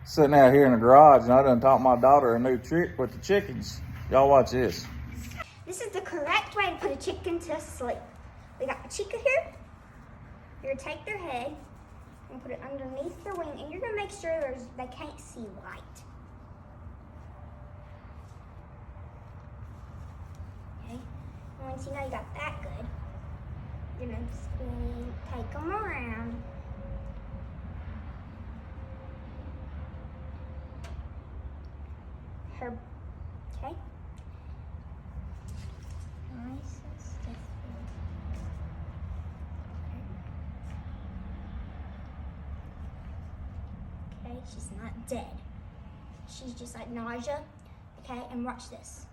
Sitting out here in the garage, and I done taught my daughter a new trick with the chickens. Y'all watch this. This is the correct way to put a chicken to sleep. We got the chicken here. You're gonna take their head and put it underneath their wing, and you're gonna make sure they can't see light. Okay, and once you know you got that good, you're gonna take them around. Okay. Nice and stiff. Okay, she's not dead. She's just like nausea. Okay, and watch this.